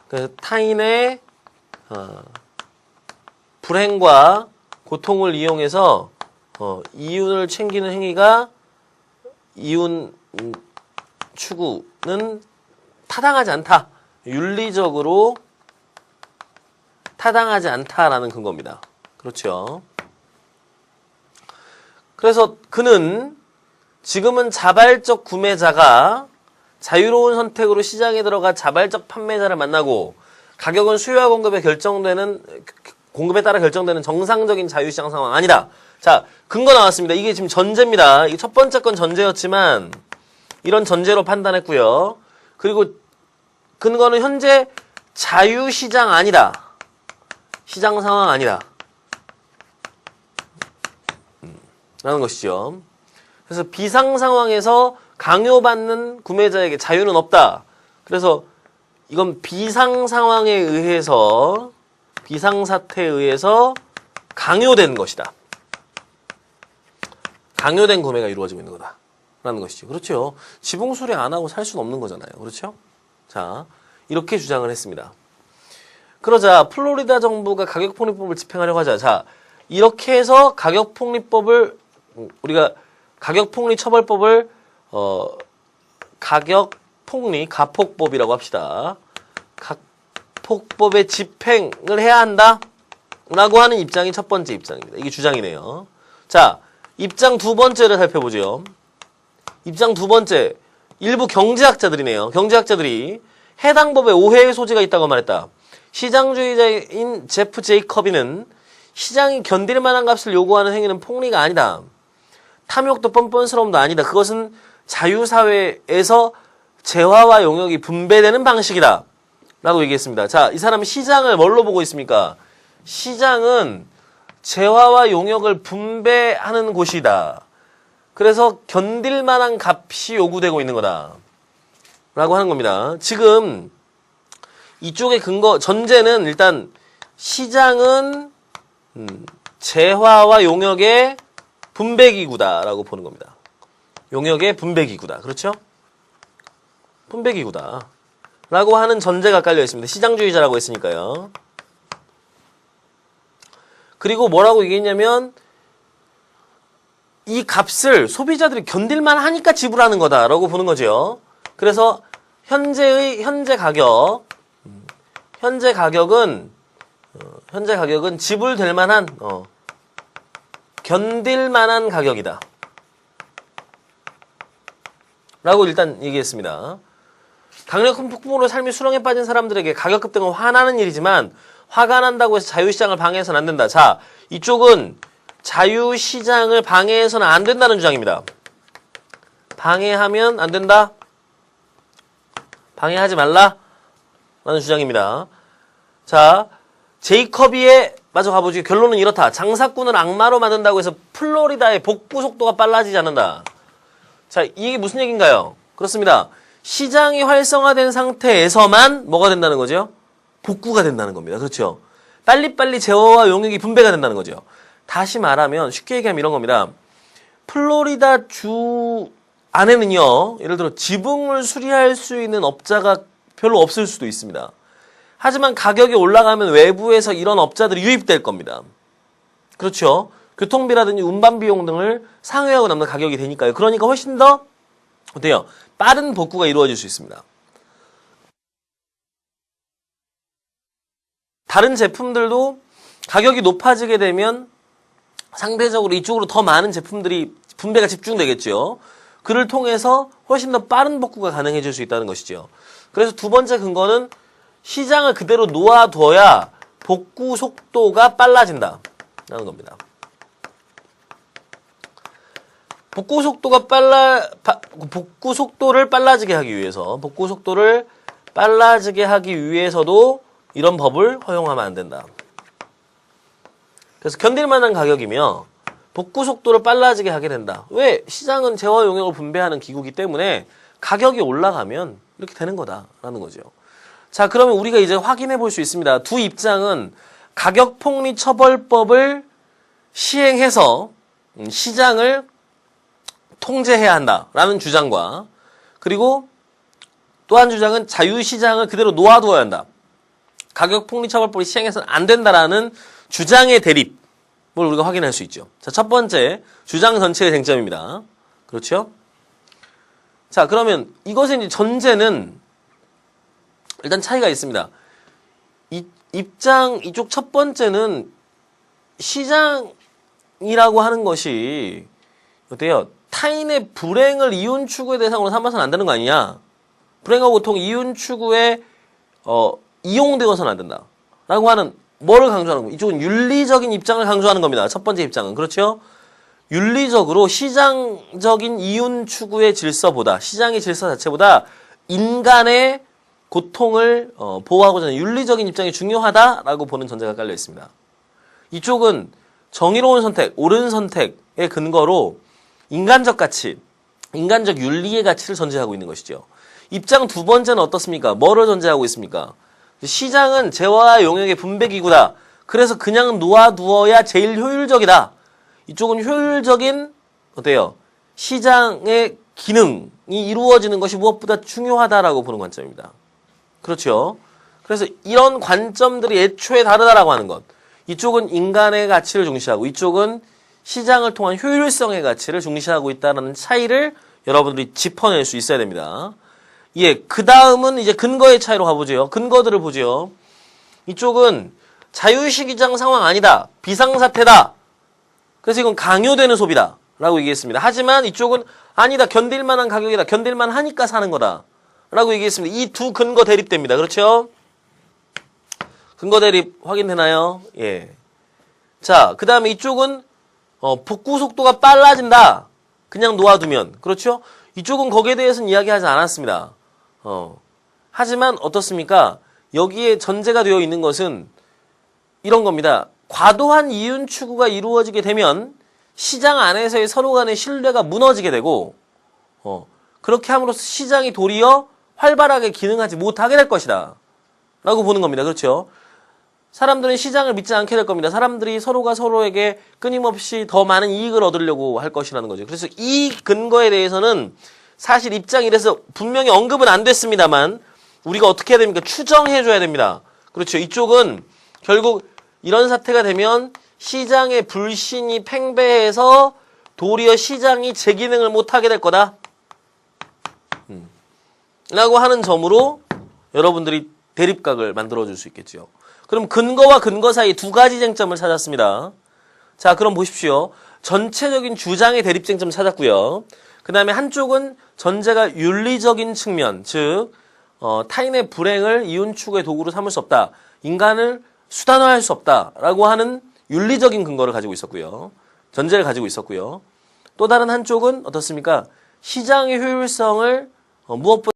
그 타인의 불행과 고통을 이용해서 이윤을 챙기는 행위가 이윤 추구는 타당하지 않다. 윤리적으로 타당하지 않다라는 근거입니다. 그렇죠. 그래서 그는 지금은 자발적 구매자가 자유로운 선택으로 시장에 들어가 자발적 판매자를 만나고 가격은 수요와 공급에 따라 결정되는 정상적인 자유시장 상황 아니다. 자, 근거 나왔습니다. 이게 지금 전제입니다. 이게 첫 번째 건 전제였지만 이런 전제로 판단했고요. 그리고 근거는 현재 자유시장 아니다. 시장 상황 아니다. 라는 것이죠. 그래서 비상 상황에서 강요받는 구매자에게 자유는 없다. 그래서 이건 비상 상황에 의해서 비상사태에 의해서 강요된 것이다. 강요된 구매가 이루어지고 있는 거다. 라는 것이죠. 그렇죠. 지붕 수리 안 하고 살 수는 없는 거잖아요. 그렇죠? 자, 이렇게 주장을 했습니다. 그러자 플로리다 정부가 가격폭리법을 집행하려고 하자. 자, 이렇게 해서 가격폭리법을 우리가 가격폭리처벌법을 가폭법이라고 합시다. 가폭법의 집행을 해야 한다 라고 하는 입장이 첫 번째 입장입니다. 이게 주장이네요. 자, 입장 두 번째를 살펴보죠. 입장 두 번째, 일부 경제학자들이네요. 경제학자들이 해당 법에 오해의 소지가 있다고 말했다. 시장주의자인 제프 제이커비는 시장이 견딜 만한 값을 요구하는 행위는 폭리가 아니다. 탐욕도 뻔뻔스러움도 아니다. 그것은 자유사회에서 재화와 용역이 분배되는 방식이다. 라고 얘기했습니다. 자, 이 사람은 시장을 뭘로 보고 있습니까? 시장은 재화와 용역을 분배하는 곳이다. 그래서 견딜 만한 값이 요구되고 있는 거다. 라고 하는 겁니다. 지금 이쪽의 전제는 일단 시장은 재화와 용역의 분배기구다라고 보는 겁니다. 용역의 분배기구다. 그렇죠? 분배기구다. 라고 하는 전제가 깔려 있습니다. 시장주의자라고 했으니까요. 그리고 뭐라고 얘기했냐면 이 값을 소비자들이 견딜만 하니까 지불하는 거다라고 보는 거죠. 그래서 현재 가격은 지불될 만한 견딜 만한 가격이다. 라고 일단 얘기했습니다. 강력한 폭풍으로 삶이 수렁에 빠진 사람들에게 가격 급등은 화나는 일이지만 화가 난다고 해서 자유시장을 방해해서는 안 된다. 자, 이쪽은 자유시장을 방해해서는 안 된다는 주장입니다. 방해하면 안 된다? 방해하지 말라? 라는 주장입니다. 자, 제이커비의 마저 가보죠. 결론은 이렇다. 장사꾼을 악마로 만든다고 해서 플로리다의 복구 속도가 빨라지지 않는다. 자, 이게 무슨 얘기인가요? 그렇습니다. 시장이 활성화된 상태에서만 뭐가 된다는 거죠? 복구가 된다는 겁니다. 그렇죠? 빨리빨리 재화와 용역이 분배가 된다는 거죠. 다시 말하면 쉽게 얘기하면 이런 겁니다. 플로리다 주 안에는요, 예를 들어 지붕을 수리할 수 있는 업자가 별로 없을 수도 있습니다. 하지만 가격이 올라가면 외부에서 이런 업자들이 유입될 겁니다. 그렇죠? 교통비라든지 운반 비용 등을 상회하고 남는 가격이 되니까요. 그러니까 훨씬 더 어때요? 빠른 복구가 이루어질 수 있습니다. 다른 제품들도 가격이 높아지게 되면 상대적으로 이쪽으로 더 많은 제품들이 분배가 집중되겠죠. 그를 통해서 훨씬 더 빠른 복구가 가능해질 수 있다는 것이죠. 그래서 두 번째 근거는 시장을 그대로 놓아둬야 복구 속도가 빨라진다 라는 겁니다. 복구 속도를 빨라지게 하기 위해서도 이런 법을 허용하면 안 된다. 그래서 견딜 만한 가격이며 복구 속도를 빨라지게 하게 된다. 왜? 시장은 재화 용역을 분배하는 기구이기 때문에 가격이 올라가면 이렇게 되는 거다라는 거죠. 자, 그러면 우리가 이제 확인해 볼 수 있습니다. 두 입장은 가격폭리처벌법을 시행해서 시장을 통제해야 한다라는 주장과 그리고 또 한 주장은 자유시장을 그대로 놓아두어야 한다. 가격 폭리처벌법이 시행해서는 안 된다라는 주장의 대립을 우리가 확인할 수 있죠. 자, 첫 번째 주장 전체의 쟁점입니다. 그렇죠? 자, 그러면 이것의 이제 전제는 일단 차이가 있습니다. 이쪽 첫 번째는 시장이라고 하는 것이 어때요? 타인의 불행을 이윤 추구의 대상으로 삼아서는 안 되는 거 아니냐? 불행하고 고통, 이윤 추구에 이용되어서는 안 된다. 라고 하는 뭐를 강조하는 겁니다. 이쪽은 윤리적인 입장을 강조하는 겁니다. 첫 번째 입장은. 그렇죠? 윤리적으로 시장적인 이윤 추구의 질서보다, 시장의 질서 자체보다 인간의 고통을 보호하고자 하는 윤리적인 입장이 중요하다라고 보는 전제가 깔려 있습니다. 이쪽은 정의로운 선택, 옳은 선택의 근거로 인간적 가치, 인간적 윤리의 가치를 전제하고 있는 것이죠. 입장 두 번째는 어떻습니까? 뭐를 전제하고 있습니까? 시장은 재화와 용역의 분배기구다. 그래서 그냥 놓아두어야 제일 효율적이다. 이쪽은 효율적인 어때요? 시장의 기능이 이루어지는 것이 무엇보다 중요하다라고 보는 관점입니다. 그렇죠? 그래서 이런 관점들이 애초에 다르다라고 하는 것. 이쪽은 인간의 가치를 중시하고 이쪽은 시장을 통한 효율성의 가치를 중시하고 있다는 차이를 여러분들이 짚어낼 수 있어야 됩니다. 예, 그 다음은 이제 근거의 차이로 가보죠. 근거들을 보죠. 이쪽은 자유시기장 상황 아니다. 비상사태다. 그래서 이건 강요되는 소비다. 라고 얘기했습니다. 하지만 이쪽은 아니다. 견딜만한 가격이다. 견딜만 하니까 사는 거다. 라고 얘기했습니다. 이 두 근거 대립됩니다. 그렇죠? 근거 대립 확인되나요? 예. 자, 그 다음에 이쪽은 복구 속도가 빨라진다. 그냥 놓아두면. 그렇죠? 이쪽은 거기에 대해서는 이야기하지 않았습니다. 하지만 어떻습니까? 여기에 전제가 되어 있는 것은 이런 겁니다. 과도한 이윤 추구가 이루어지게 되면 시장 안에서의 서로 간의 신뢰가 무너지게 되고 그렇게 함으로써 시장이 도리어 활발하게 기능하지 못하게 될 것이다. 라고 보는 겁니다. 그렇죠? 사람들은 시장을 믿지 않게 될 겁니다. 사람들이 서로가 서로에게 끊임없이 더 많은 이익을 얻으려고 할 것이라는 거죠. 그래서 이 근거에 대해서는 사실 입장 1에서 분명히 언급은 안 됐습니다만 우리가 어떻게 해야 됩니까? 추정해줘야 됩니다. 그렇죠. 이쪽은 결국 이런 사태가 되면 시장의 불신이 팽배해서 도리어 시장이 제 기능을 못하게 될 거다. 라고 하는 점으로 여러분들이 대립각을 만들어줄 수 있겠죠. 그럼 근거와 근거 사이 두 가지 쟁점을 찾았습니다. 자, 그럼 보십시오. 전체적인 주장의 대립 쟁점 찾았고요. 그 다음에 한쪽은 전제가 윤리적인 측면, 즉 타인의 불행을 이윤 추구의 도구로 삼을 수 없다. 인간을 수단화할 수 없다라고 하는 윤리적인 근거를 가지고 있었고요. 전제를 가지고 있었고요. 또 다른 한쪽은 어떻습니까? 시장의 효율성을 무엇보다